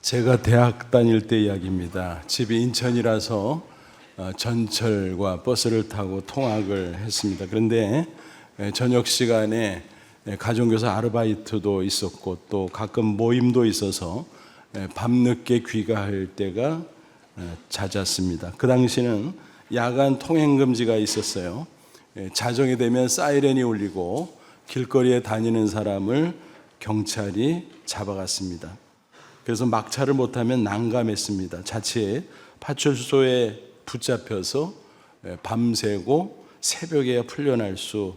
제가 대학 다닐 때 이야기입니다. 집이 인천이라서 전철과 버스를 타고 통학을 했습니다. 그런데 저녁 시간에 가정교사 아르바이트도 있었고 또 가끔 모임도 있어서 밤늦게 귀가할 때가 잦았습니다. 그 당시는 야간 통행금지가 있었어요. 자정이 되면 사이렌이 울리고 길거리에 다니는 사람을 경찰이 잡아갔습니다. 그래서 막차를 못하면 난감했습니다. 자칫 파출소에 붙잡혀서 밤새고 새벽에 풀려날 수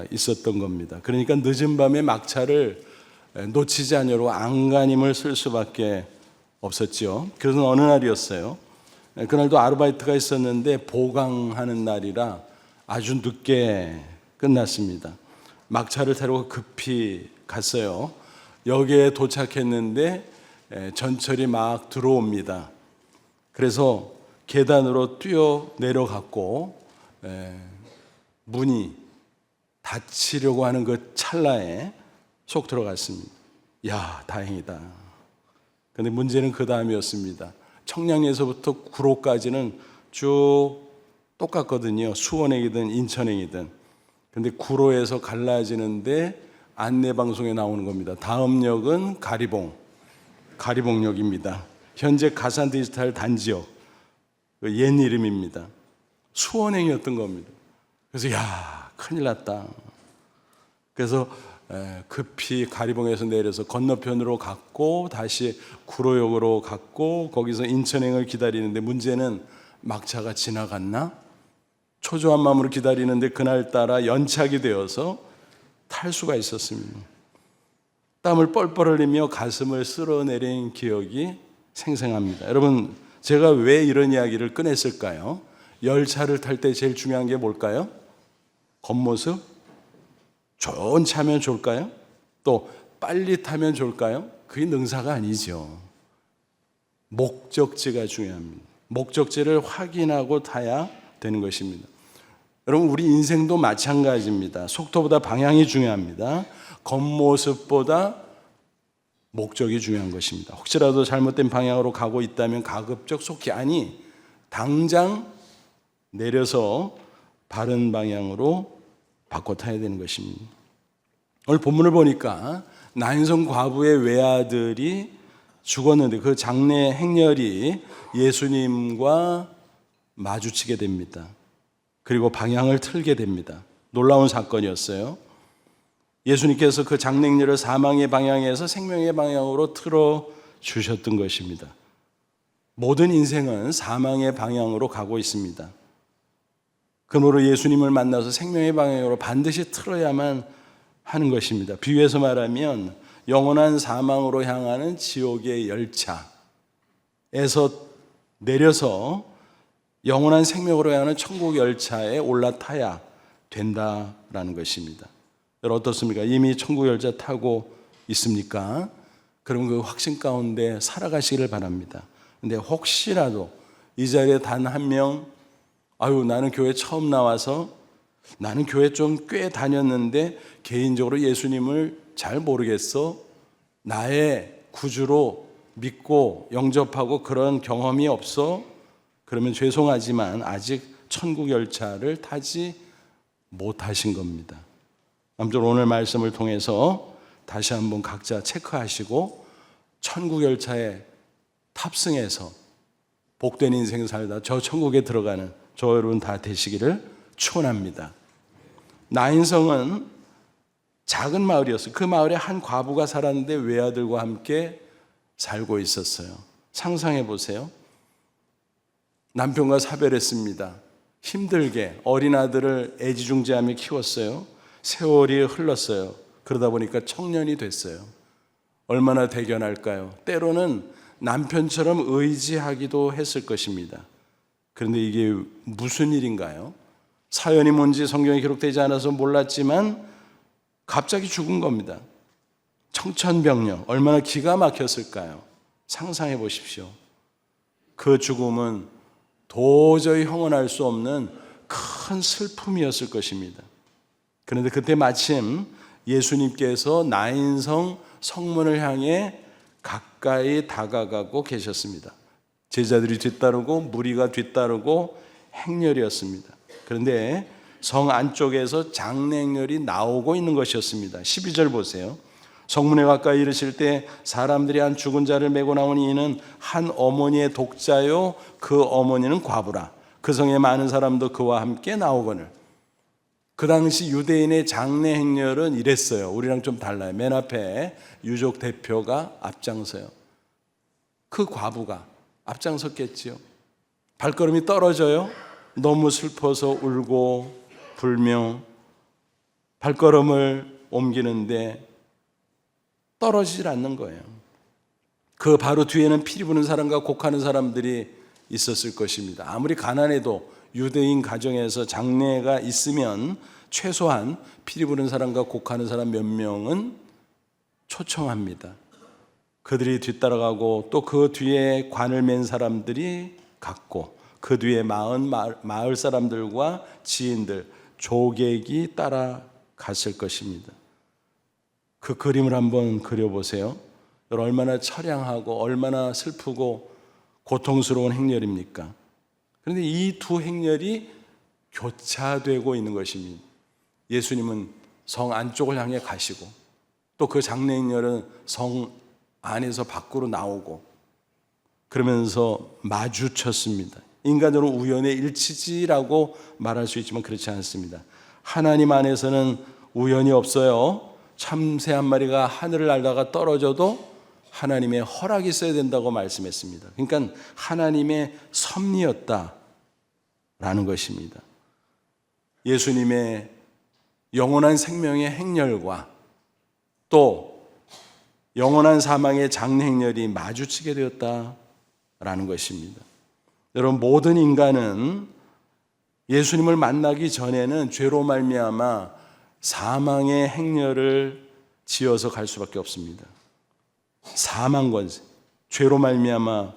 있었던 겁니다. 그러니까 늦은 밤에 막차를 놓치지 않으려고 안간힘을 쓸 수밖에 없었죠. 그래서 어느 날이었어요. 그날도 아르바이트가 있었는데 보강하는 날이라 아주 늦게 끝났습니다. 막차를 타려고 급히 갔어요. 역에 도착했는데 전철이 막 들어옵니다. 그래서 계단으로 뛰어 내려갔고 문이 닫히려고 하는 그 찰나에 쏙 들어갔습니다. 야, 다행이다. 그런데 문제는 그 다음이었습니다. 청량리에서부터 구로까지는 쭉 똑같거든요. 수원행이든 인천행이든. 그런데 구로에서 갈라지는데 안내방송에 나오는 겁니다. 다음 역은 가리봉역입니다. 현재 가산 디지털 단지역, 옛 이름입니다. 수원행이었던 겁니다. 그래서 야, 큰일 났다. 그래서 급히 가리봉에서 내려서 건너편으로 갔고 다시 구로역으로 갔고 거기서 인천행을 기다리는데 문제는 막차가 지나갔나? 초조한 마음으로 기다리는데 그날따라 연착이 되어서 탈 수가 있었습니다. 땀을 뻘뻘 흘리며 가슴을 쓸어내린 기억이 생생합니다. 여러분, 제가 왜 이런 이야기를 꺼냈을까요? 열차를 탈 때 제일 중요한 게 뭘까요? 겉모습? 좋은 차면 좋을까요? 또 빨리 타면 좋을까요? 그게 능사가 아니죠. 목적지가 중요합니다. 목적지를 확인하고 타야 되는 것입니다. 여러분, 우리 인생도 마찬가지입니다. 속도보다 방향이 중요합니다. 겉모습보다 목적이 중요한 것입니다. 혹시라도 잘못된 방향으로 가고 있다면 가급적 속히, 아니 당장 내려서 바른 방향으로 바꿔 타야 되는 것입니다. 오늘 본문을 보니까 나인성 과부의 외아들이 죽었는데 그 장례 행렬이 예수님과 마주치게 됩니다. 그리고 방향을 틀게 됩니다. 놀라운 사건이었어요. 예수님께서 그 장례 행렬을 사망의 방향에서 생명의 방향으로 틀어 주셨던 것입니다. 모든 인생은 사망의 방향으로 가고 있습니다. 그러므로 예수님을 만나서 생명의 방향으로 반드시 틀어야만 하는 것입니다. 비유해서 말하면 영원한 사망으로 향하는 지옥의 열차에서 내려서 영원한 생명으로 향하는 천국 열차에 올라타야 된다라는 것입니다. 여러분 어떻습니까? 이미 천국 열차 타고 있습니까? 그럼 그 확신 가운데 살아가시기를 바랍니다. 근데 혹시라도 이 자리에 단 한 명, 나는 교회 처음 나와서 나는 교회 좀 꽤 다녔는데 개인적으로 예수님을 잘 모르겠어. 나의 구주로 믿고 영접하고 그런 경험이 없어. 그러면 죄송하지만 아직 천국 열차를 타지 못하신 겁니다. 아무쪼록 오늘 말씀을 통해서 다시 한번 각자 체크하시고 천국 열차에 탑승해서 복된 인생 살다 저 천국에 들어가는 저 여러분 다 되시기를 축원합니다. 나인성은 작은 마을이었어요. 그 마을에 한 과부가 살았는데 외아들과 함께 살고 있었어요. 상상해 보세요. 남편과 사별했습니다. 힘들게 어린 아들을 애지중지하며 키웠어요. 세월이 흘렀어요. 그러다 보니까 청년이 됐어요. 얼마나 대견할까요? 때로는 남편처럼 의지하기도 했을 것입니다. 그런데 이게 무슨 일인가요? 사연이 뭔지 성경에 기록되지 않아서 몰랐지만 갑자기 죽은 겁니다. 청천벽력, 얼마나 기가 막혔을까요? 상상해 보십시오. 그 죽음은 도저히 형언할 수 없는 큰 슬픔이었을 것입니다. 그런데 그때 마침 예수님께서 나인성 성문을 향해 가까이 가까이 다가가고 계셨습니다. 제자들이 뒤따르고 무리가 뒤따르고 행렬이었습니다. 그런데 성 안쪽에서 장례 행렬이 나오고 있는 것이었습니다. 12절 보세요. 성문에 가까이 이르실 때 사람들이 한 죽은 자를 메고 나오니 이는 한 어머니의 독자요 그 어머니는 과부라. 그 성에 많은 사람도 그와 함께 나오거늘. 그 당시 유대인의 장례 행렬은 이랬어요. 우리랑 좀 달라요. 맨 앞에 유족 대표가 앞장서요. 그 과부가 앞장섰겠지요. 발걸음이 떨어져요. 너무 슬퍼서 울고 불며 발걸음을 옮기는데 떨어지질 않는 거예요. 그 바로 뒤에는 피리 부는 사람과 곡하는 사람들이 있었을 것입니다. 아무리 가난해도 유대인 가정에서 장례가 있으면 최소한 피리 부는 사람과 곡하는 사람 몇 명은 초청합니다. 그들이 뒤따라가고 또 그 뒤에 관을 맨 사람들이 갔고 그 뒤에 마을 사람들과 지인들, 조객이 따라갔을 것입니다. 그 그림을 한번 그려보세요. 얼마나 처량하고 얼마나 슬프고 고통스러운 행렬입니까? 그런데 이 두 행렬이 교차되고 있는 것입니다. 예수님은 성 안쪽을 향해 가시고 또 그 장례 행렬은 성 안에서 밖으로 나오고 그러면서 마주쳤습니다. 인간으로 우연의 일치지라고 말할 수 있지만 그렇지 않습니다. 하나님 안에서는 우연이 없어요. 참새 한 마리가 하늘을 날다가 떨어져도 하나님의 허락이 있어야 된다고 말씀했습니다. 그러니까 하나님의 섭리였다라는 것입니다. 예수님의 영원한 생명의 행렬과 또 영원한 사망의 장례 행렬이 마주치게 되었다라는 것입니다. 여러분, 모든 인간은 예수님을 만나기 전에는 죄로 말미암아 사망의 행렬을 지어서 갈 수밖에 없습니다. 사망 권세, 죄로 말미암아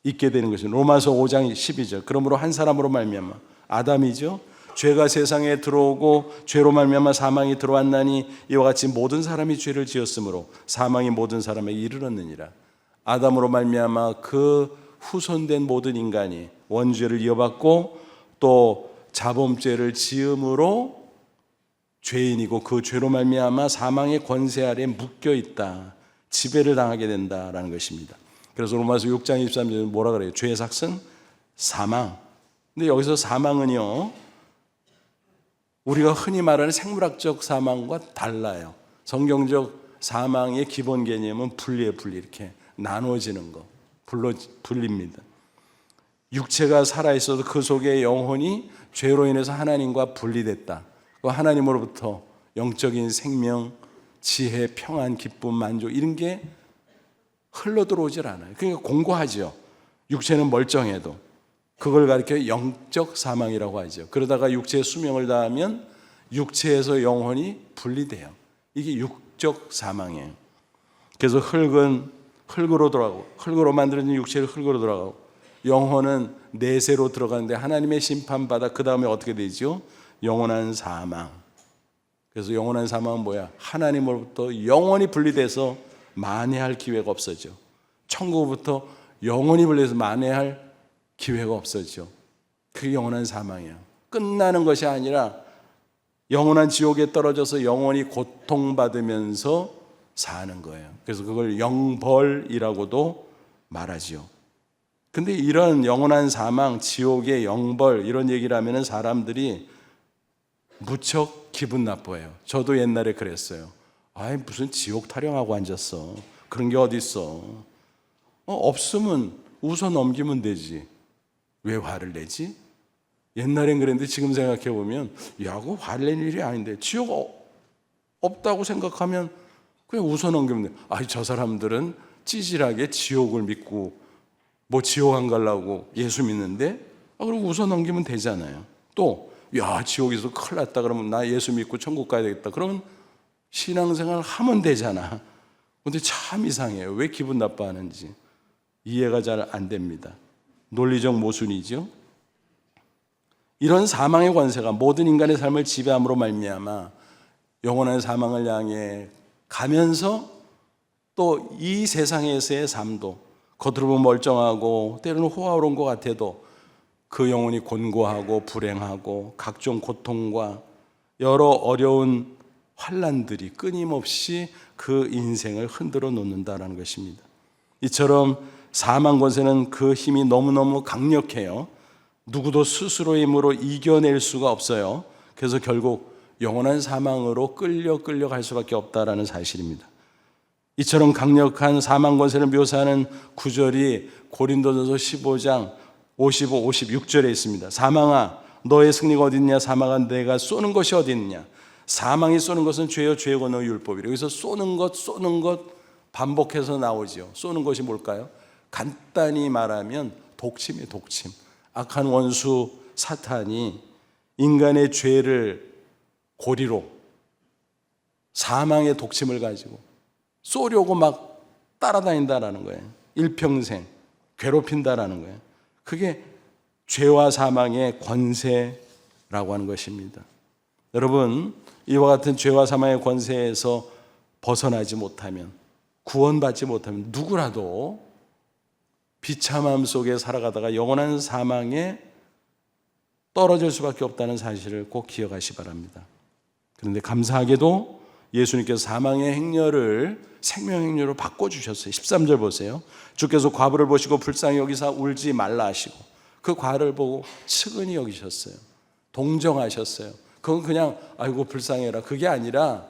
있게 되는 것입니다. 로마서 5장 12절. 그러므로 한 사람으로 말미암아 아담이죠. 죄가 세상에 들어오고 죄로 말미암아 사망이 들어왔나니 이와 같이 모든 사람이 죄를 지었으므로 사망이 모든 사람에게 이르렀느니라. 아담으로 말미암아 그 후손된 모든 인간이 원죄를 이어받고 또 자범죄를 지음으로 죄인이고 그 죄로 말미암아 사망의 권세 아래 묶여 있다. 지배를 당하게 된다라는 것입니다. 그래서 로마서 6장 23절에 뭐라 그래요? 죄의 삭은 사망. 근데 여기서 사망은요, 우리가 흔히 말하는 생물학적 사망과 달라요. 성경적 사망의 기본 개념은 분리 이렇게 나눠지는 거, 분리입니다. 육체가 살아있어도 그 속에 영혼이 죄로 인해서 하나님과 분리됐다. 하나님으로부터 영적인 생명, 지혜, 평안, 기쁨, 만족 이런 게 흘러들어오질 않아요. 그러니까 공고하죠. 육체는 멀쩡해도 그걸 가리켜 영적 사망이라고 하죠. 그러다가 육체의 수명을 다하면 육체에서 영혼이 분리돼요. 이게 육적 사망이에요. 그래서 흙은 흙으로 돌아가고 흙으로 만들어진 육체를 흙으로 돌아가고 영혼은 내세로 들어가는데 하나님의 심판받아 그 다음에 어떻게 되죠? 영원한 사망. 그래서 영원한 사망은 뭐야? 하나님으로부터 영원히 분리돼서 만회할 기회가 없어져. 천국부터 영원히 분리돼서 만회할 기회가 없어져. 그게 영원한 사망이야. 끝나는 것이 아니라 영원한 지옥에 떨어져서 영원히 고통받으면서 사는 거예요. 그래서 그걸 영벌이라고도 말하지요. 근데 이런 영원한 사망, 지옥의 영벌 이런 얘기를 하면 사람들이 무척 기분 나빠해요. 저도 옛날에 그랬어요. 아이 무슨 지옥 타령하고 앉았어. 그런 게 어디 있어. 없으면 웃어 넘기면 되지. 왜 화를 내지? 옛날엔 그랬는데 지금 생각해 보면 야, 그거 화를 낼 일이 아닌데 지옥 없다고 생각하면 그냥 웃어 넘기면 돼. 아, 저 사람들은 찌질하게 지옥을 믿고 뭐 지옥 안 가려고 예수 믿는데 그리고 웃어 넘기면 되잖아요. 또 야, 지옥에서 큰일 났다 그러면 나 예수 믿고 천국 가야 되겠다. 그러면 신앙생활 하면 되잖아. 근데 참 이상해요. 왜 기분 나빠하는지 이해가 잘 안 됩니다. 논리적 모순이죠. 이런 사망의 권세가 모든 인간의 삶을 지배함으로 말미암아 영원한 사망을 향해 가면서 또 이 세상에서의 삶도 겉으로 보면 멀쩡하고 때로는 호화로운 것 같아도 그 영혼이 곤고하고 불행하고 각종 고통과 여러 어려운 환난들이 끊임없이 그 인생을 흔들어 놓는다는 것입니다. 이처럼 사망 권세는 그 힘이 너무너무 강력해요. 누구도 스스로의 힘으로 이겨낼 수가 없어요. 그래서 결국 영원한 사망으로 끌려갈 수밖에 없다는 사실입니다. 이처럼 강력한 사망 권세를 묘사하는 구절이 고린도전서 15장 55, 56절에 있습니다. 사망아 너의 승리가 어디 있냐? 사망아 내가 쏘는 것이 어디 있느냐? 사망이 쏘는 것은 죄요 죄의 권능의 율법이라. 여기서 쏘는 것 반복해서 나오죠. 쏘는 것이 뭘까요? 간단히 말하면 독침이에요. 독침. 악한 원수 사탄이 인간의 죄를 고리로 사망의 독침을 가지고 쏘려고 막 따라다닌다라는 거예요. 일평생 괴롭힌다라는 거예요. 그게 죄와 사망의 권세라고 하는 것입니다. 여러분, 이와 같은 죄와 사망의 권세에서 벗어나지 못하면, 구원받지 못하면 누구라도 비참함 속에 살아가다가 영원한 사망에 떨어질 수밖에 없다는 사실을 꼭 기억하시 바랍니다. 그런데 감사하게도 예수님께서 사망의 행렬을 생명의 행렬로 바꿔주셨어요. 13절 보세요. 주께서 과부를 보시고 불쌍히 여기사 울지 말라 하시고 그 과를 보고 측은히 여기셨어요. 동정하셨어요. 그건 그냥 아이고 불쌍해라 그게 아니라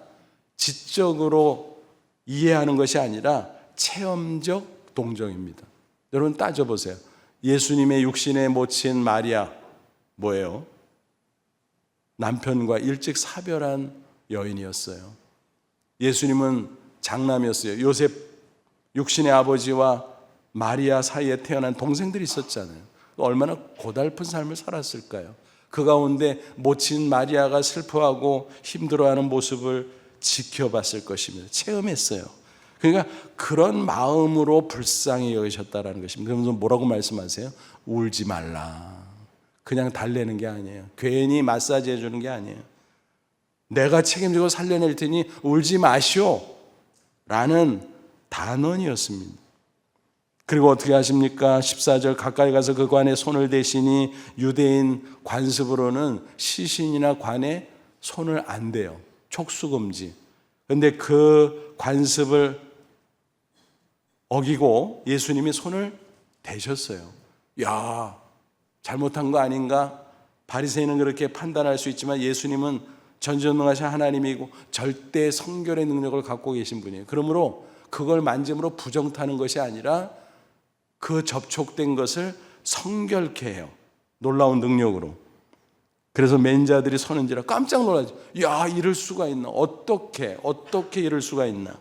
지적으로 이해하는 것이 아니라 체험적 동정입니다. 여러분 따져보세요. 예수님의 육신의 모친 마리아 뭐예요? 남편과 일찍 사별한 여인이었어요. 예수님은 장남이었어요. 요셉 육신의 아버지와 마리아 사이에 태어난 동생들이 있었잖아요. 얼마나 고달픈 삶을 살았을까요? 그 가운데 모친 마리아가 슬퍼하고 힘들어하는 모습을 지켜봤을 것입니다. 체험했어요. 그러니까 그런 마음으로 불쌍히 여기셨다는 것입니다. 그러면서 뭐라고 말씀하세요? 울지 말라. 그냥 달래는 게 아니에요. 괜히 마사지 해주는 게 아니에요. 내가 책임지고 살려낼 테니 울지 마시오 라는 단언이었습니다. 그리고 어떻게 하십니까? 14절 가까이 가서 그 관에 손을 대시니 유대인 관습으로는 시신이나 관에 손을 안 대요. 촉수금지. 그런데 그 관습을 어기고 예수님이 손을 대셨어요. 야, 잘못한 거 아닌가? 바리새인은 그렇게 판단할 수 있지만 예수님은 전지전능하신 하나님이고 절대 성결의 능력을 갖고 계신 분이에요. 그러므로 그걸 만짐으로 부정타는 것이 아니라 그 접촉된 것을 성결케 해요. 놀라운 능력으로. 그래서 맨자들이 서는지라 깜짝 놀라죠. 야, 이럴 수가 있나? 어떻게 이럴 수가 있나?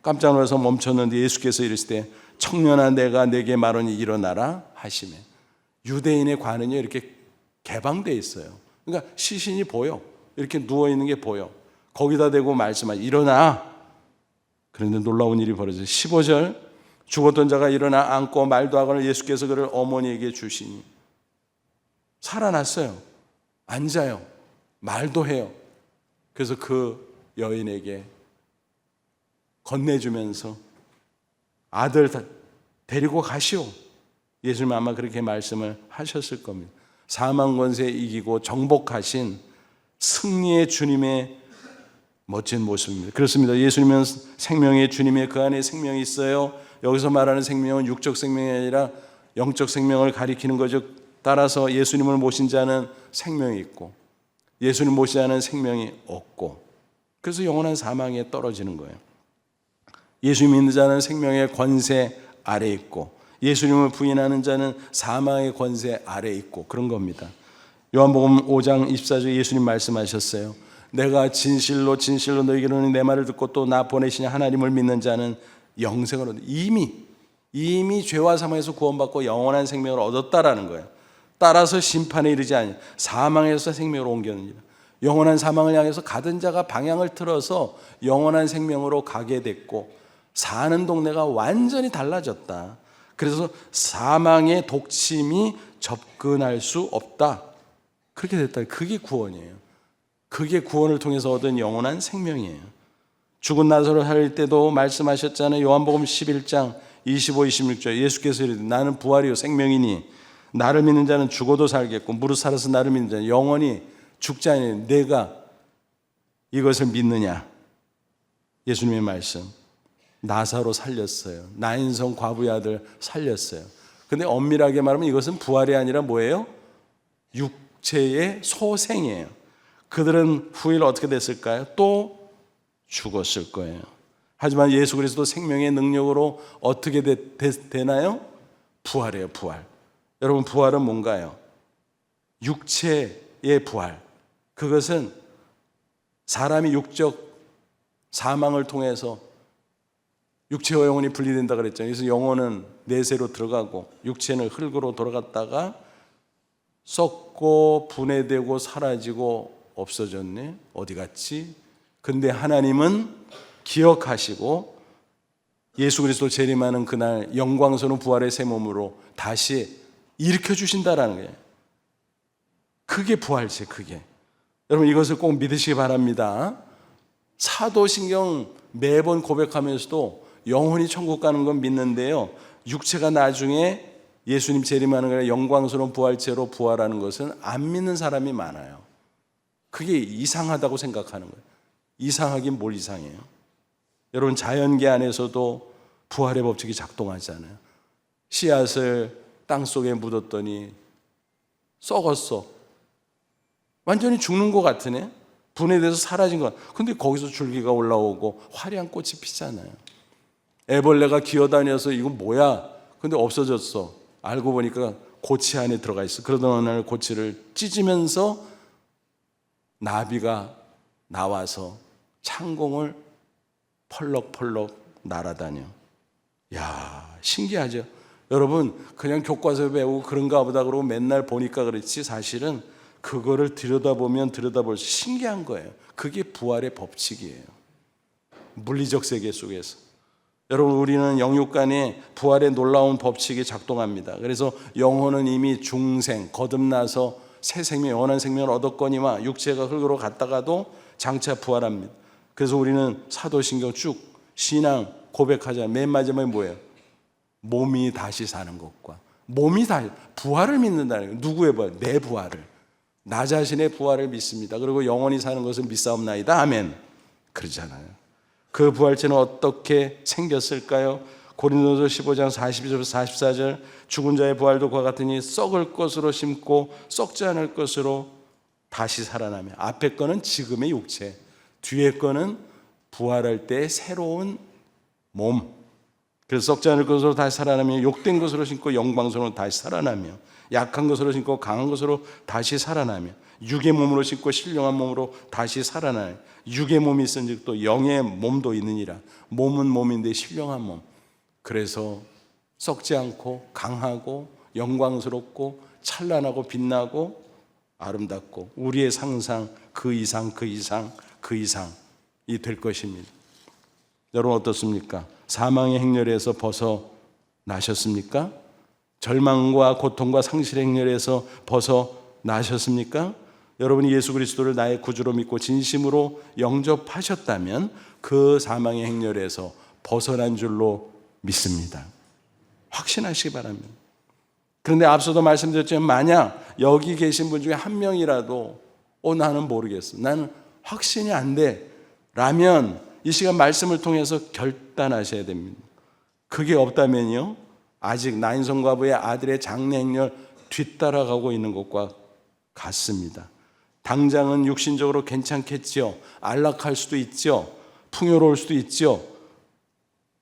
깜짝 놀라서 멈췄는데 예수께서 이르시되 청년아 내가 내게 말하니 일어나라 하시매. 유대인의 관은요 이렇게 개방되어 있어요. 그러니까 시신이 보여. 이렇게 누워있는 게 보여. 거기다 대고 말씀하시 일어나. 그런데 놀라운 일이 벌어져요. 15절 죽었던 자가 일어나 앉고 말도 하거늘 예수께서 그를 어머니에게 주시니 살아났어요. 앉아요. 말도 해요. 그래서 그 여인에게 건네주면서 아들 데리고 가시오. 예수님 아마 그렇게 말씀을 하셨을 겁니다. 사망 권세 이기고 정복하신 승리의 주님의 멋진 모습입니다. 그렇습니다. 예수님은 생명의 주님의 그 안에 생명이 있어요. 여기서 말하는 생명은 육적 생명이 아니라 영적 생명을 가리키는 거죠. 따라서 예수님을 모신 자는 생명이 있고 예수님 모시지 않은 생명이 없고 그래서 영원한 사망에 떨어지는 거예요. 예수 믿는 자는 생명의 권세 아래 있고 예수님을 부인하는 자는 사망의 권세 아래 있고 그런 겁니다. 요한복음 5장 24절 예수님 말씀하셨어요. 내가 진실로 너희에게는 내 말을 듣고 또 나 보내신 하나님을 믿는 자는 영생을 얻는 이미 죄와 사망에서 구원받고 영원한 생명을 얻었다라는 거예요. 따라서 심판에 이르지 아니 사망에서 생명으로 옮겼느니라. 영원한 사망을 향해서 가던 자가 방향을 틀어서 영원한 생명으로 가게 됐고 사는 동네가 완전히 달라졌다. 그래서 사망의 독침이 접근할 수 없다. 그렇게 됐다. 그게 구원이에요. 그게 구원을 통해서 얻은 영원한 생명이에요. 죽은 나사로 살릴 때도 말씀하셨잖아요. 요한복음 11장 25, 26절 예수께서 이르되 나는 부활이요 생명이니 나를 믿는 자는 죽어도 살겠고 무릇 살아서 나를 믿는 자는 영원히 죽지 아니하니 내가 이것을 믿느냐? 예수님의 말씀. 나사로 살렸어요. 나인성 과부의 아들 살렸어요. 근데 엄밀하게 말하면 이것은 부활이 아니라 뭐예요? 육체의 소생이에요. 그들은 후일 어떻게 됐을까요? 또 죽었을 거예요. 하지만 예수 그리스도 생명의 능력으로 어떻게 되나요? 부활이에요, 부활. 여러분, 부활은 뭔가요? 육체의 부활. 그것은 사람이 육적 사망을 통해서 육체와 영혼이 분리된다 그랬죠. 그래서 영혼은 내세로 들어가고 육체는 흙으로 돌아갔다가 썩고 분해되고 사라지고 없어졌네. 어디 갔지? 근데 하나님은 기억하시고 예수 그리스도 재림하는 그날 영광스러운 부활의 새 몸으로 다시 일으켜 주신다라는 거예요. 그게 부활이지, 그게. 여러분, 이것을 꼭 믿으시기 바랍니다. 사도신경 매번 고백하면서도 영혼이 천국 가는 건 믿는데요, 육체가 나중에 예수님 재림하는 거나 영광스러운 부활체로 부활하는 것은 안 믿는 사람이 많아요. 그게 이상하다고 생각하는 거예요. 이상하긴 뭘 이상해요. 여러분, 자연계 안에서도 부활의 법칙이 작동하잖아요. 씨앗을 땅속에 묻었더니 썩었어. 완전히 죽는 것 같으네. 분해돼서 사라진 것 같아. 근데 거기서 줄기가 올라오고 화려한 꽃이 피잖아요. 애벌레가 기어다녀서 이거 뭐야? 근데 없어졌어. 알고 보니까 고치 안에 들어가 있어. 그러던 어느 날 고치를 찢으면서 나비가 나와서 창공을 펄럭펄럭 날아다녀. 야, 신기하죠? 여러분, 그냥 교과서 배우고 그런가 보다 그러고 맨날 보니까 그렇지 사실은 그거를 들여다보면 들여다볼수 신기한 거예요. 그게 부활의 법칙이에요. 물리적 세계 속에서. 여러분, 우리는 영육간에 부활의 놀라운 법칙이 작동합니다. 그래서 영혼은 이미 중생, 거듭나서 새 생명, 영원한 생명을 얻었거니와 육체가 흙으로 갔다가도 장차 부활합니다. 그래서 우리는 사도신경 쭉 신앙 고백하잖아요. 맨 마지막에 뭐예요? 몸이 다시 사는 것과 몸이 다시 부활을 믿는다는 거예요. 누구의 부활? 내 부활을. 나 자신의 부활을 믿습니다. 그리고 영원히 사는 것을 믿사옵나이다. 아멘. 그러잖아요. 그 부활체는 어떻게 생겼을까요? 고린도서 15장 42절 44절 죽은 자의 부활도 그와 같으니 썩을 것으로 심고 썩지 않을 것으로 다시 살아나며 앞에 거는 지금의 육체, 뒤에 거는 부활할 때 새로운 몸. 그래서 썩지 않을 것으로 다시 살아나며 욕된 것으로 심고 영광스러운 다시 살아나며 약한 것으로 심고 강한 것으로 다시 살아나며 육의 몸으로 심고 신령한 몸으로 다시 살아나며 육의 몸이 있은즉 또 영의 몸도 있느니라. 몸은 몸인데 신령한 몸. 그래서 썩지 않고 강하고 영광스럽고 찬란하고 빛나고 아름답고 우리의 상상 그 이상 그 이상 그 이상이 될 것입니다. 여러분 어떻습니까? 사망의 행렬에서 벗어나셨습니까? 절망과 고통과 상실의 행렬에서 벗어나셨습니까? 여러분이 예수 그리스도를 나의 구주로 믿고 진심으로 영접하셨다면 그 사망의 행렬에서 벗어난 줄로 믿습니다. 확신하시기 바랍니다. 그런데 앞서도 말씀드렸지만 만약 여기 계신 분 중에 한 명이라도 나는 모르겠어, 나는 확신이 안 돼 라면 이 시간 말씀을 통해서 결단하셔야 됩니다. 그게 없다면요, 아직 나인성 과부의 아들의 장례 행렬 뒤따라가고 있는 것과 같습니다. 당장은 육신적으로 괜찮겠지요. 안락할 수도 있죠. 풍요로울 수도 있죠.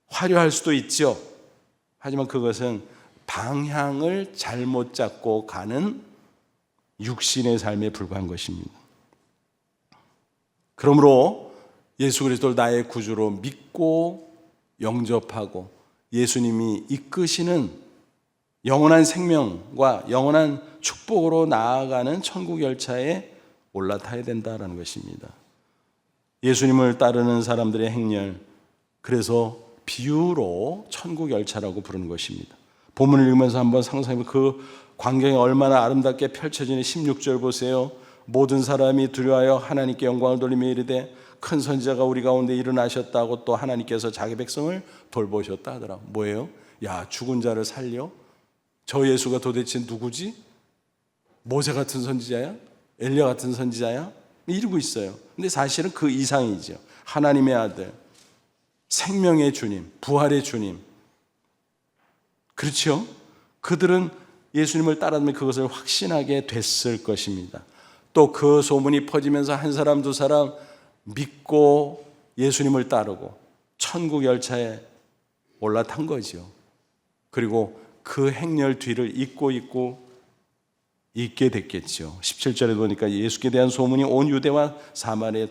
화려할 수도 있죠. 하지만 그것은 방향을 잘못 잡고 가는 육신의 삶에 불과한 것입니다. 그러므로 예수 그리스도를 나의 구주로 믿고 영접하고 예수님이 이끄시는 영원한 생명과 영원한 축복으로 나아가는 천국 열차에 올라타야 된다는 것입니다. 예수님을 따르는 사람들의 행렬, 그래서 비유로 천국 열차라고 부르는 것입니다. 본문을 읽으면서 한번 상상해보면 그 광경이 얼마나 아름답게 펼쳐지는 16절 보세요. 모든 사람이 두려워하여 하나님께 영광을 돌리며 이르되 큰 선지자가 우리 가운데 일어나셨다고 또 하나님께서 자기 백성을 돌보셨다 하더라고. 뭐예요? 야, 죽은 자를 살려? 저 예수가 도대체 누구지? 모세 같은 선지자야? 엘리야 같은 선지자야? 이러고 있어요. 근데 사실은 그 이상이죠. 하나님의 아들, 생명의 주님, 부활의 주님. 그렇죠? 그들은 예수님을 따르면 그것을 확신하게 됐을 것입니다. 또 그 소문이 퍼지면서 한 사람 두 사람 믿고 예수님을 따르고 천국 열차에 올라탄 거죠. 그리고 그 행렬 뒤를 잇고 있게 됐겠죠. 17절에 보니까 예수께 대한 소문이 온 유대와 사마리아에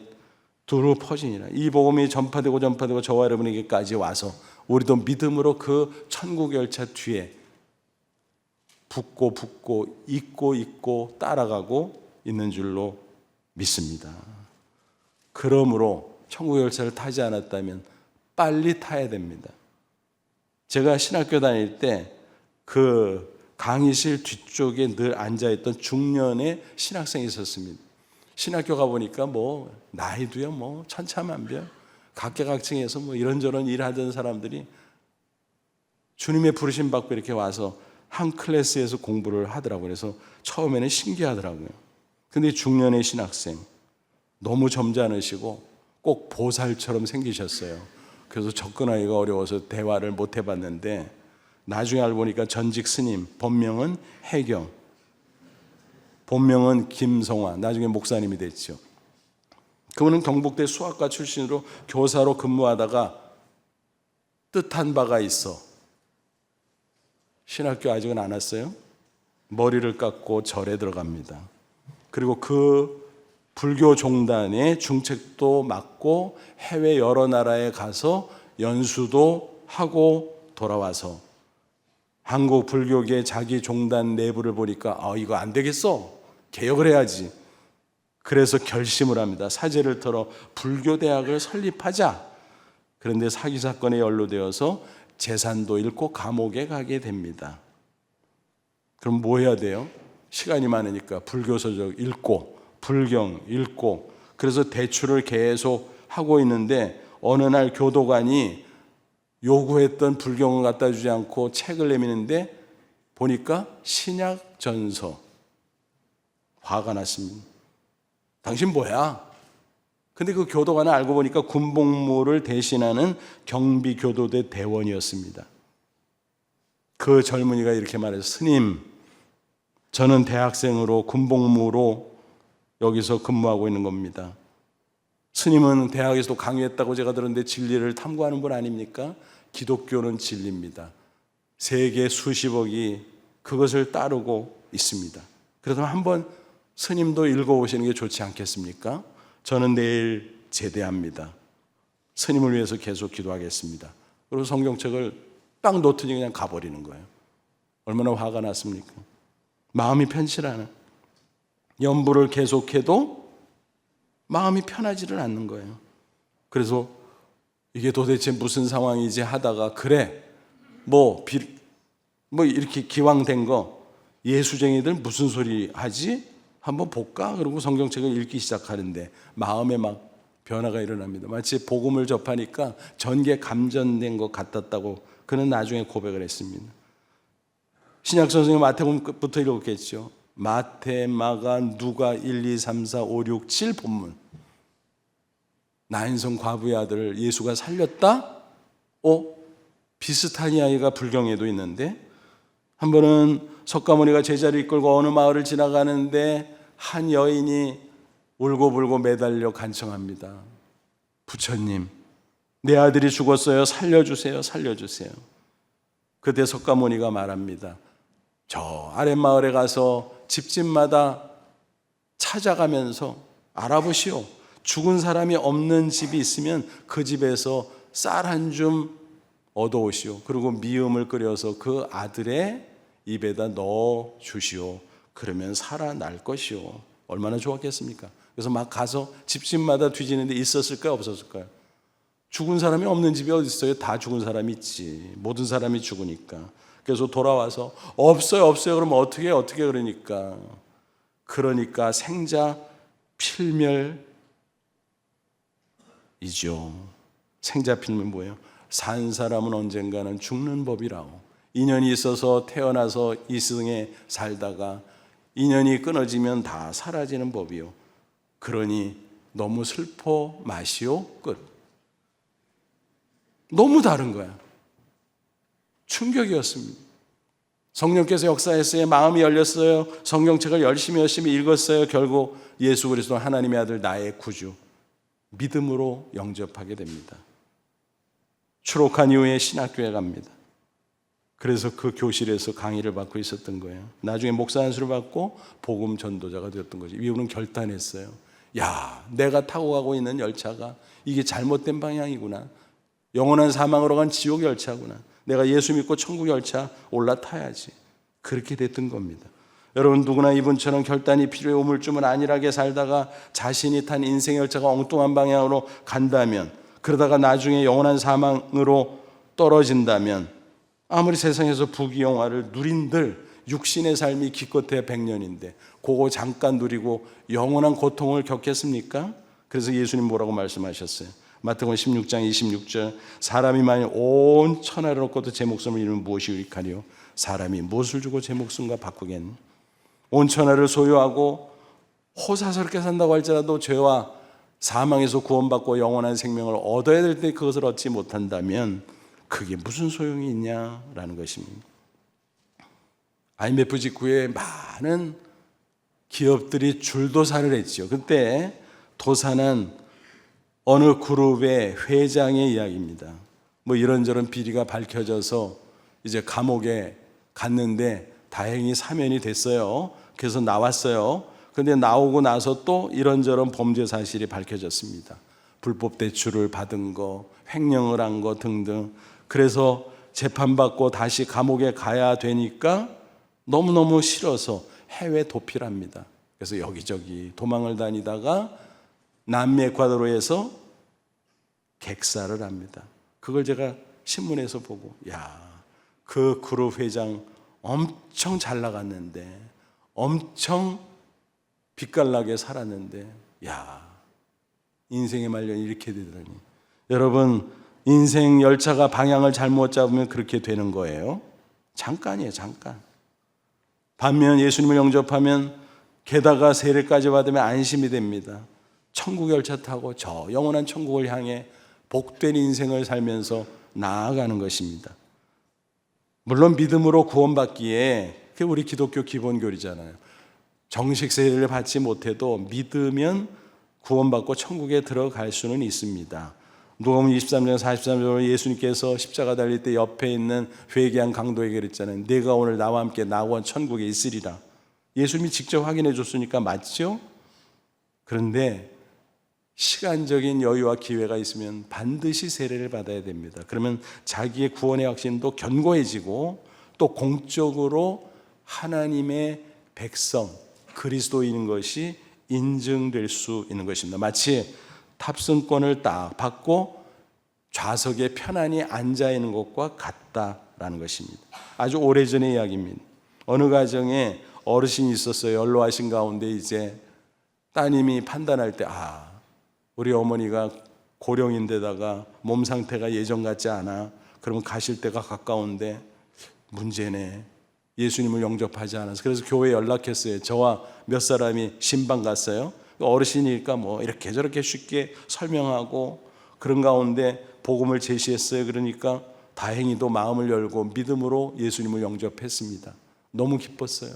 두루 퍼지니라. 이 복음이 전파되고 저와 여러분에게까지 와서 우리도 믿음으로 그 천국 열차 뒤에 붙고 있고 따라가고 있는 줄로 믿습니다. 그러므로 천국 열차를 타지 않았다면 빨리 타야 됩니다. 제가 신학교 다닐 때 그 강의실 뒤쪽에 늘 앉아있던 중년의 신학생이 있었습니다. 신학교 가보니까 뭐 나이도요 뭐 천차만별, 각계각층에서 뭐 이런저런 일하던 사람들이 주님의 부르심 받고 이렇게 와서 한 클래스에서 공부를 하더라고요. 그래서 처음에는 신기하더라고요. 근데 중년의 신학생, 너무 점잖으시고 꼭 보살처럼 생기셨어요. 그래서 접근하기가 어려워서 대화를 못 해봤는데 나중에 알고 보니까 전직 스님, 본명은 해경, 본명은 김성화, 나중에 목사님이 됐죠. 그분은 경북대 수학과 출신으로 교사로 근무하다가 뜻한 바가 있어 신학교 아직은 안 왔어요. 머리를 깎고 절에 들어갑니다. 그리고 그 불교 종단의 중책도 맡고 해외 여러 나라에 가서 연수도 하고 돌아와서 한국 불교계 자기 종단 내부를 보니까 이거 안 되겠어. 개혁을 해야지. 그래서 결심을 합니다. 사제를 털어 불교대학을 설립하자. 그런데 사기 사건에 연루되어서 재산도 잃고 감옥에 가게 됩니다. 그럼 뭐 해야 돼요? 시간이 많으니까 불교서적 읽고 불경 읽고 그래서 대출을 계속 하고 있는데 어느 날 교도관이 요구했던 불경을 갖다 주지 않고 책을 내미는데 보니까 신약전서. 화가 났습니다. 당신 뭐야? 근데 그 교도관은 알고 보니까 군복무를 대신하는 경비교도대 대원이었습니다. 그 젊은이가 이렇게 말해서 스님, 저는 대학생으로 군복무로 여기서 근무하고 있는 겁니다. 스님은 대학에서도 강의했다고 제가 들었는데 진리를 탐구하는 분 아닙니까? 기독교는 진리입니다. 세계 수십억이 그것을 따르고 있습니다. 그래서 한번 스님도 읽어보시는 게 좋지 않겠습니까? 저는 내일 제대합니다. 스님을 위해서 계속 기도하겠습니다. 그리고 성경책을 딱 놓더니 그냥 가버리는 거예요. 얼마나 화가 났습니까? 마음이 편치 않은 연부를 계속해도 마음이 편하지를 않는 거예요. 그래서 이게 도대체 무슨 상황이지 하다가 그래 뭐 이렇게 기왕된 거 예수쟁이들 무슨 소리 하지? 한번 볼까? 그러고 성경책을 읽기 시작하는데 마음에 막 변화가 일어납니다. 마치 복음을 접하니까 전개 감전된 것 같았다고 그는 나중에 고백을 했습니다. 신약 선생님 마태복음부터 읽었겠죠. 마태, 마가, 누가 1, 2, 3, 4, 5, 6, 7 본문. 나인성 과부의 아들을 예수가 살렸다? 비슷한 이야기가 불경에도 있는데 한 번은 석가모니가 제자를 이끌고 어느 마을을 지나가는데 한 여인이 울고불고 매달려 간청합니다. 부처님, 내 아들이 죽었어요. 살려주세요. 살려주세요. 그때 석가모니가 말합니다. 저 아랫마을에 가서 집집마다 찾아가면서 알아보시오. 죽은 사람이 없는 집이 있으면 그 집에서 쌀 한 줌 얻어오시오. 그리고 미음을 끓여서 그 아들의 입에다 넣어 주시오. 그러면 살아날 것이오. 얼마나 좋았겠습니까? 그래서 막 가서 집집마다 뒤지는데 있었을까요? 없었을까요? 죽은 사람이 없는 집이 어디 있어요? 다 죽은 사람이 있지. 모든 사람이 죽으니까. 그래서 돌아와서 없어요. 그러면 어떻게 그러니까 생자 필멸 생자필은 뭐예요? 산 사람은 언젠가는 죽는 법이라고. 인연이 있어서 태어나서 이 세상에 살다가 인연이 끊어지면 다 사라지는 법이요. 그러니 너무 슬퍼 마시오. 끝. 너무 다른 거야. 충격이었습니다. 성령께서 역사했어요. 마음이 열렸어요. 성경책을 열심히 읽었어요. 결국 예수 그리스도 하나님의 아들 나의 구주 믿음으로 영접하게 됩니다. 추록한 이후에 신학교에 갑니다. 그래서 그 교실에서 강의를 받고 있었던 거예요. 나중에 목사 안수를 받고 복음 전도자가 되었던 거죠. 이분은 결단했어요. 야, 내가 타고 가고 있는 열차가 이게 잘못된 방향이구나. 영원한 사망으로 간 지옥 열차구나. 내가 예수 믿고 천국 열차 올라타야지. 그렇게 됐던 겁니다. 여러분 누구나 이분처럼 결단이 필요해 우물쭈물 안일하게 살다가 자신이 탄 인생 열차가 엉뚱한 방향으로 간다면, 그러다가 나중에 영원한 사망으로 떨어진다면, 아무리 세상에서 부귀영화를 누린들 육신의 삶이 기껏해 100년인데 그거 잠깐 누리고 영원한 고통을 겪겠습니까? 그래서 예수님 뭐라고 말씀하셨어요? 마태복음 16장 26절 사람이 만일 온 천하를 얻고도 제 목숨을 잃으면 무엇이 유익하리요? 사람이 무엇을 주고 제 목숨과 바꾸겠니? 온 천하를 소유하고 호사스럽게 산다고 할지라도 죄와 사망에서 구원받고 영원한 생명을 얻어야 될 때 그것을 얻지 못한다면 그게 무슨 소용이 있냐라는 것입니다. IMF 직후에 많은 기업들이 줄도사를 했죠. 그때 도사는 어느 그룹의 회장의 이야기입니다. 뭐 이런저런 비리가 밝혀져서 이제 감옥에 갔는데 다행히 사면이 됐어요. 그래서 나왔어요. 근데 나오고 나서 또 이런저런 범죄 사실이 밝혀졌습니다. 불법 대출을 받은 거, 횡령을 한 거 등등. 그래서 재판받고 다시 감옥에 가야 되니까 너무너무 싫어서 해외 도피를 합니다. 그래서 여기저기 도망을 다니다가 남미 에콰도르에서 객사를 합니다. 그걸 제가 신문에서 보고, 야, 그 그룹 회장 엄청 잘 나갔는데, 엄청 빛깔나게 살았는데, 야, 인생의 말년이 이렇게 되더니. 여러분, 인생 열차가 방향을 잘못 잡으면 그렇게 되는 거예요. 잠깐이에요, 잠깐. 반면 예수님을 영접하면 게다가 세례까지 받으면 안심이 됩니다. 천국 열차 타고 저 영원한 천국을 향해 복된 인생을 살면서 나아가는 것입니다. 물론 믿음으로 구원받기에 그게 우리 기독교 기본교리잖아요. 정식 세례를 받지 못해도 믿으면 구원받고 천국에 들어갈 수는 있습니다. 누가복음 23장 43절에 예수님께서 십자가 달릴 때 옆에 있는 회개한 강도에게 그랬잖아요. 내가 오늘 나와 함께 나원 천국에 있으리라. 예수님이 직접 확인해 줬으니까 맞죠? 그런데 시간적인 여유와 기회가 있으면 반드시 세례를 받아야 됩니다. 그러면 자기의 구원의 확신도 견고해지고 또 공적으로 하나님의 백성, 그리스도인인 것이 인증될 수 있는 것입니다. 마치 탑승권을 딱 받고 좌석에 편안히 앉아 있는 것과 같다라는 것입니다. 아주 오래전의 이야기입니다. 어느 가정에 어르신이 있었어요. 연로하신 가운데 이제 따님이 판단할 때, 우리 어머니가 고령인데다가 몸 상태가 예전 같지 않아. 그러면 가실 때가 가까운데 문제네. 예수님을 영접하지 않아서. 그래서 교회에 연락했어요. 저와 몇 사람이 신방 갔어요. 어르신이니까 뭐 이렇게 저렇게 쉽게 설명하고 그런 가운데 복음을 제시했어요. 그러니까 다행히도 마음을 열고 믿음으로 예수님을 영접했습니다. 너무 기뻤어요.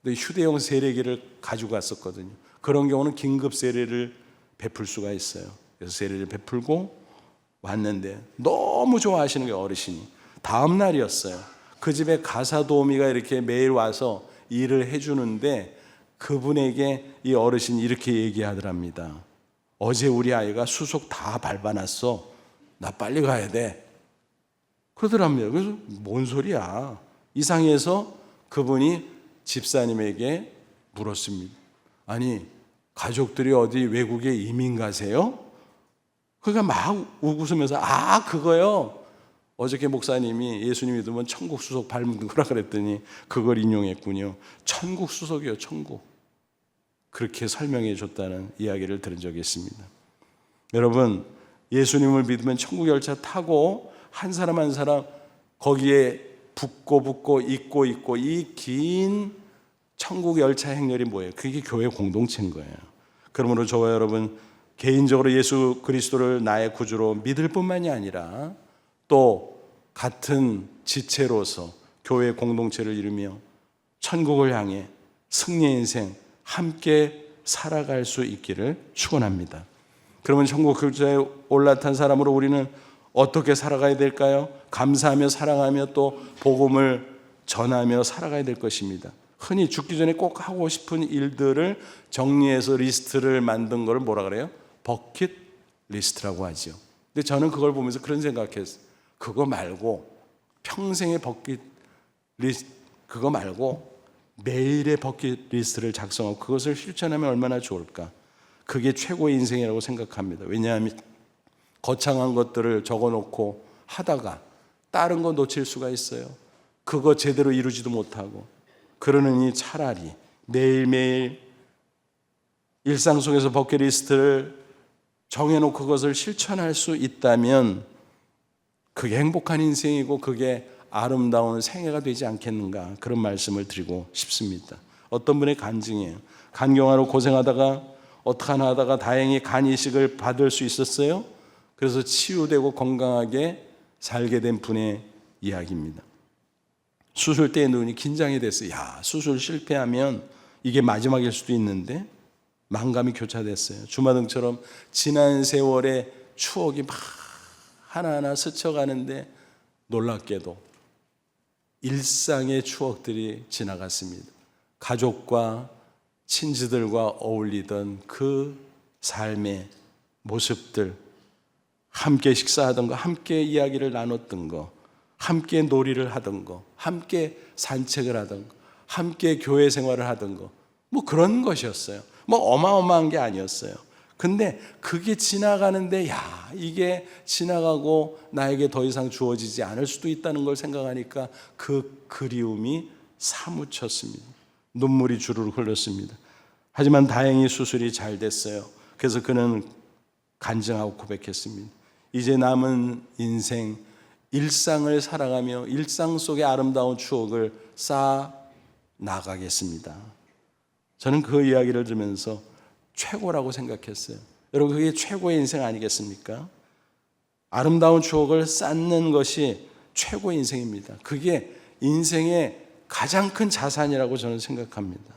근데 휴대용 세례기를 가지고 갔었거든요. 그런 경우는 긴급 세례를 베풀 수가 있어요. 그래서 세례를 베풀고 왔는데 너무 좋아하시는 게 어르신이. 다음 날이었어요. 그 집에 가사 도우미가 이렇게 매일 와서 일을 해주는데 그분에게 이 어르신이 이렇게 얘기하더랍니다. 어제 우리 아이가 수속 다 밟아놨어. 나 빨리 가야 돼. 그러더랍니다. 그래서 뭔 소리야. 이상해서 그분이 집사님에게 물었습니다. 아니, 가족들이 어디 외국에 이민 가세요? 그러니까 막 웃으면서 그거요. 어저께 목사님이 예수님 믿으면 천국 수속 밟는 거라 그랬더니 그걸 인용했군요. 천국 수속이요, 천국. 그렇게 설명해 줬다는 이야기를 들은 적이 있습니다. 여러분, 예수님을 믿으면 천국 열차 타고 한 사람 한 사람 거기에 붙고 있고 이 긴 천국 열차 행렬이 뭐예요? 그게 교회 공동체인 거예요. 그러므로 저와 여러분 개인적으로 예수 그리스도를 나의 구주로 믿을 뿐만이 아니라 또 같은 지체로서 교회 공동체를 이루며 천국을 향해 승리의 인생 함께 살아갈 수 있기를 축원합니다. 그러면 천국 글자에 올라탄 사람으로 우리는 어떻게 살아가야 될까요? 감사하며 사랑하며 또 복음을 전하며 살아가야 될 것입니다. 흔히 죽기 전에 꼭 하고 싶은 일들을 정리해서 리스트를 만든 걸 뭐라 그래요? 버킷 리스트라고 하죠. 근데 저는 그걸 보면서 그런 생각했어요. 그거 말고 평생의 버킷 리스트, 그거 말고 매일의 버킷 리스트를 작성하고 그것을 실천하면 얼마나 좋을까? 그게 최고의 인생이라고 생각합니다. 왜냐하면 거창한 것들을 적어놓고 하다가 다른 거 놓칠 수가 있어요. 그거 제대로 이루지도 못하고. 그러느니 차라리 매일매일 일상 속에서 버킷리스트를 정해놓고 그것을 실천할 수 있다면 그게 행복한 인생이고 그게 아름다운 생애가 되지 않겠는가, 그런 말씀을 드리고 싶습니다. 어떤 분의 간증이에요. 간경화로 고생하다가 어떡하나 하다가 다행히 간 이식을 받을 수 있었어요. 그래서 치유되고 건강하게 살게 된 분의 이야기입니다. 수술 때의 눈이 긴장이 됐어요. 수술 실패하면 이게 마지막일 수도 있는데 만감이 교차됐어요. 주마등처럼 지난 세월의 추억이 막 하나하나 스쳐가는데 놀랍게도 일상의 추억들이 지나갔습니다. 가족과 친지들과 어울리던 그 삶의 모습들, 함께 식사하던 거, 함께 이야기를 나눴던 거, 함께 놀이를 하던 거, 함께 산책을 하던 거, 함께 교회 생활을 하던 거, 뭐 그런 것이었어요. 뭐 어마어마한 게 아니었어요. 근데 그게 지나가는데 이게 지나가고 나에게 더 이상 주어지지 않을 수도 있다는 걸 생각하니까 그 그리움이 사무쳤습니다. 눈물이 주르륵 흘렀습니다. 하지만 다행히 수술이 잘 됐어요. 그래서 그는 간증하고 고백했습니다. 이제 남은 인생 일상을 살아가며 일상 속의 아름다운 추억을 쌓아 나가겠습니다. 저는 그 이야기를 들으면서 최고라고 생각했어요. 여러분, 그게 최고의 인생 아니겠습니까? 아름다운 추억을 쌓는 것이 최고의 인생입니다. 그게 인생의 가장 큰 자산이라고 저는 생각합니다.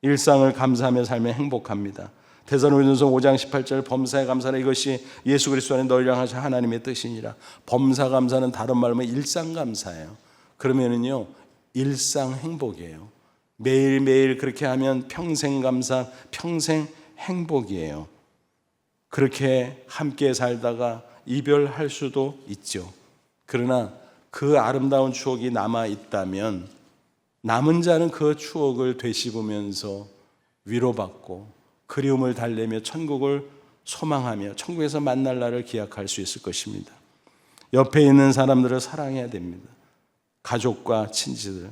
일상을 감사하며 살면 행복합니다. 데살로니가전서 5장 18절 범사에 감사하라, 이것이 예수 그리스도 안에 너희를 향하신 하나님의 뜻이니라. 범사 감사는 다른 말로 일상 감사예요. 그러면은요, 일상 행복이에요. 매일매일 그렇게 하면 평생 감사, 평생 행복이에요. 그렇게 함께 살다가 이별할 수도 있죠. 그러나 그 아름다운 추억이 남아 있다면 남은 자는 그 추억을 되씹으면서 위로받고 그리움을 달래며 천국을 소망하며 천국에서 만날 날을 기약할 수 있을 것입니다. 옆에 있는 사람들을 사랑해야 됩니다. 가족과 친지들.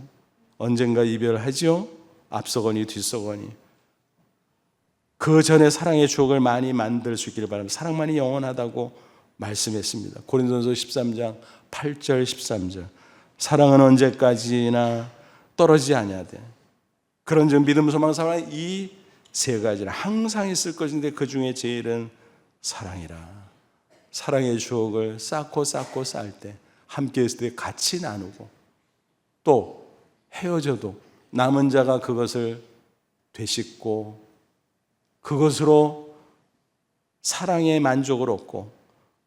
언젠가 이별하죠? 앞서거니 뒤서거니. 그 전에 사랑의 추억을 많이 만들 수 있기를 바랍니다. 사랑만이 영원하다고 말씀했습니다. 고린도전서 13장 8절 13절. 사랑은 언제까지나 떨어지지 아니하되 그런즉 믿음 소망 사랑 이 세 가지는 항상 있을 것인데 그 중에 제일은 사랑이라. 사랑의 추억을 쌓고 쌓을 때 함께 있을 때 같이 나누고 또 헤어져도 남은 자가 그것을 되씹고 그것으로 사랑의 만족을 얻고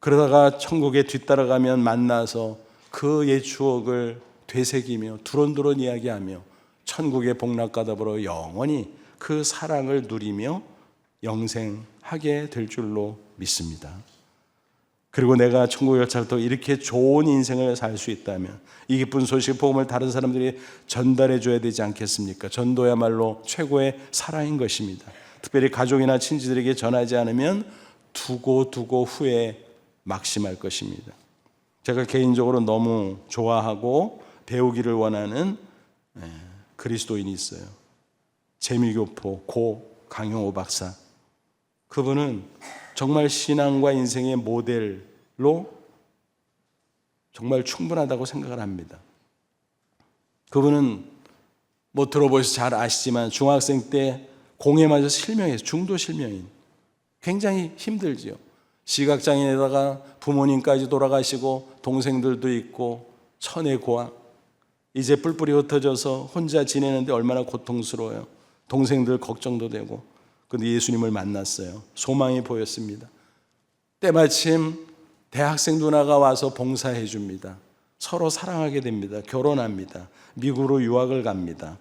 그러다가 천국에 뒤따라가면 만나서 그 옛 추억을 되새기며 두런두런 이야기하며 천국의 복락가더불어 영원히 그 사랑을 누리며 영생하게 될 줄로 믿습니다. 그리고 내가 천국 열차를 또 이렇게 좋은 인생을 살 수 있다면 이 기쁜 소식 복음을 다른 사람들이 전달해 줘야 되지 않겠습니까? 전도야말로 최고의 사랑인 것입니다. 특별히 가족이나 친지들에게 전하지 않으면 두고 후에 막심할 것입니다. 제가 개인적으로 너무 좋아하고 배우기를 원하는 그리스도인이 있어요. 재미교포 고 강용호 박사. 그분은 정말 신앙과 인생의 모델로 정말 충분하다고 생각을 합니다. 그분은 뭐 들어보셔서 잘 아시지만 중학생 때 공에 맞아서 실명했어요. 중도 실명인. 굉장히 힘들지요. 시각장애에다가 부모님까지 돌아가시고 동생들도 있고 천의 고아. 이제 뿔뿔이 흩어져서 혼자 지내는데 얼마나 고통스러워요. 동생들 걱정도 되고. 그런데 예수님을 만났어요. 소망이 보였습니다. 때마침 대학생 누나가 와서 봉사해 줍니다. 서로 사랑하게 됩니다. 결혼합니다. 미국으로 유학을 갑니다.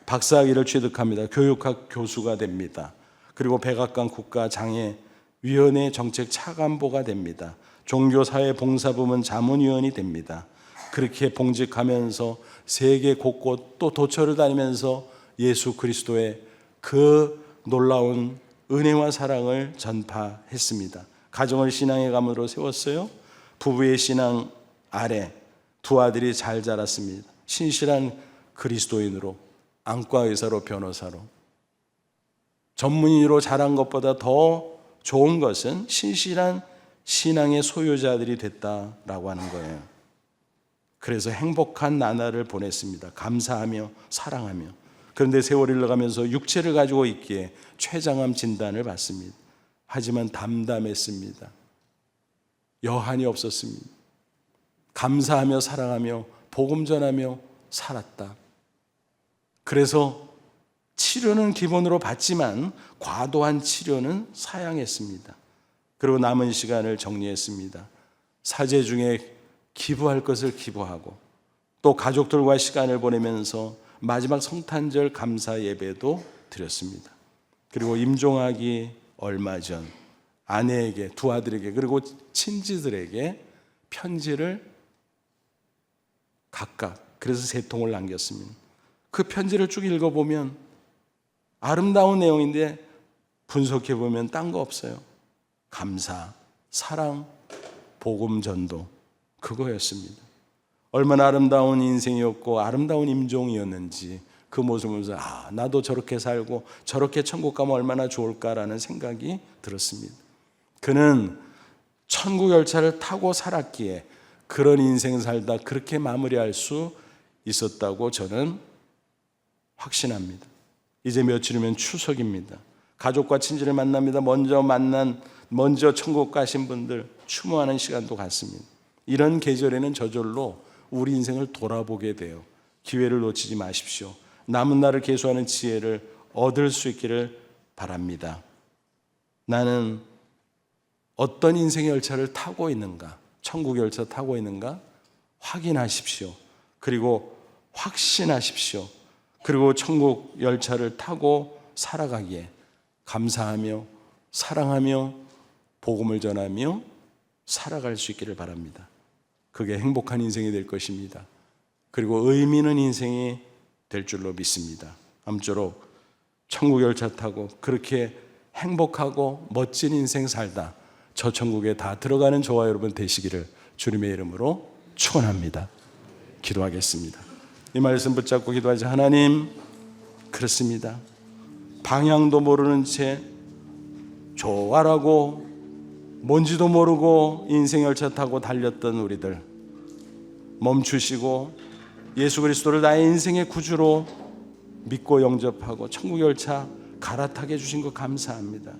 박사학위를 취득합니다. 교육학 교수가 됩니다. 그리고 백악관 국가장애위원회 정책 차관보가 됩니다. 종교사회봉사부문 자문위원이 됩니다. 그렇게 봉직하면서 세계 곳곳 또 도처를 다니면서 예수 그리스도의 그 놀라운 은혜와 사랑을 전파했습니다. 가정을 신앙의 가문으로 세웠어요. 부부의 신앙 아래 두 아들이 잘 자랐습니다. 신실한 그리스도인으로, 안과의사로, 변호사로. 전문의로 자란 것보다 더 좋은 것은 신실한 신앙의 소유자들이 됐다라고 하는 거예요. 그래서 행복한 나날을 보냈습니다. 감사하며 사랑하며. 그런데 세월이 흘러가면서 육체를 가지고 있기에 췌장암 진단을 받습니다. 하지만 담담했습니다. 여한이 없었습니다. 감사하며 사랑하며 복음 전하며 살았다. 그래서 치료는 기본으로 받지만 과도한 치료는 사양했습니다. 그리고 남은 시간을 정리했습니다. 사제 중에 기부할 것을 기부하고 또 가족들과 시간을 보내면서 마지막 성탄절 감사 예배도 드렸습니다. 그리고 임종하기 얼마 전 아내에게, 두 아들에게, 그리고 친지들에게 편지를 각각, 그래서 3통을 남겼습니다. 그 편지를 쭉 읽어보면 아름다운 내용인데 분석해보면 딴 거 없어요. 감사, 사랑, 복음 전도, 그거였습니다. 얼마나 아름다운 인생이었고 아름다운 임종이었는지 그 모습을 보면서 나도 저렇게 살고 저렇게 천국 가면 얼마나 좋을까라는 생각이 들었습니다. 그는 천국 열차를 타고 살았기에 그런 인생 살다 그렇게 마무리할 수 있었다고 저는 확신합니다. 이제 며칠이면 추석입니다. 가족과 친지를 만납니다. 먼저 천국 가신 분들 추모하는 시간도 갖습니다. 이런 계절에는 저절로 우리 인생을 돌아보게 돼요. 기회를 놓치지 마십시오. 남은 날을 계수하는 지혜를 얻을 수 있기를 바랍니다. 나는 어떤 인생의 열차를 타고 있는가, 천국 열차 타고 있는가 확인하십시오. 그리고 확신하십시오. 그리고 천국 열차를 타고 살아가기에 감사하며 사랑하며 복음을 전하며 살아갈 수 있기를 바랍니다. 그게 행복한 인생이 될 것입니다. 그리고 의미 있는 인생이 될 줄로 믿습니다. 아무쪼록 천국 열차 타고 그렇게 행복하고 멋진 인생 살다 저 천국에 다 들어가는 저와 여러분 되시기를 주님의 이름으로 축원합니다. 기도하겠습니다. 이 말씀 붙잡고 기도하자. 하나님, 그렇습니다. 방향도 모르는 채 좋아라고 뭔지도 모르고 인생 열차 타고 달렸던 우리들 멈추시고 예수 그리스도를 나의 인생의 구주로 믿고 영접하고 천국 열차 갈아타게 해주신 것 감사합니다.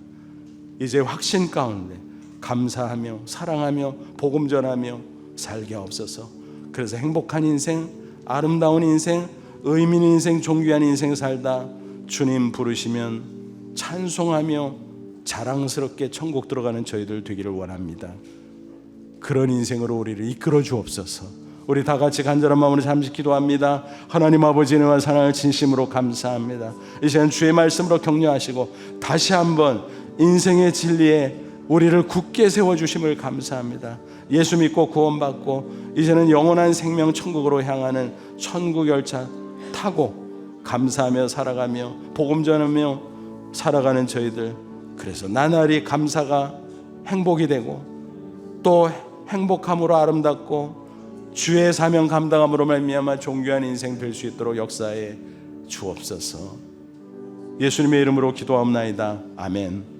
이제 확신 가운데 감사하며 사랑하며 복음 전하며 살게 하옵소서. 그래서 행복한 인생, 아름다운 인생, 의미 있는 인생, 존귀한 인생 살다 주님 부르시면 찬송하며 자랑스럽게 천국 들어가는 저희들 되기를 원합니다. 그런 인생으로 우리를 이끌어 주옵소서. 우리 다 같이 간절한 마음으로 잠시 기도합니다. 하나님 아버지 은혜와 사랑을 진심으로 감사합니다. 이 시간 주의 말씀으로 격려하시고 다시 한번 인생의 진리에 우리를 굳게 세워주심을 감사합니다. 예수 믿고 구원받고 이제는 영원한 생명 천국으로 향하는 천국 열차 타고 감사하며 살아가며 복음 전하며 살아가는 저희들, 그래서 나날이 감사가 행복이 되고 또 행복함으로 아름답고 주의 사명 감당함으로 말미암아 존귀한 인생 될 수 있도록 역사해 주옵소서. 예수님의 이름으로 기도하옵나이다. 아멘.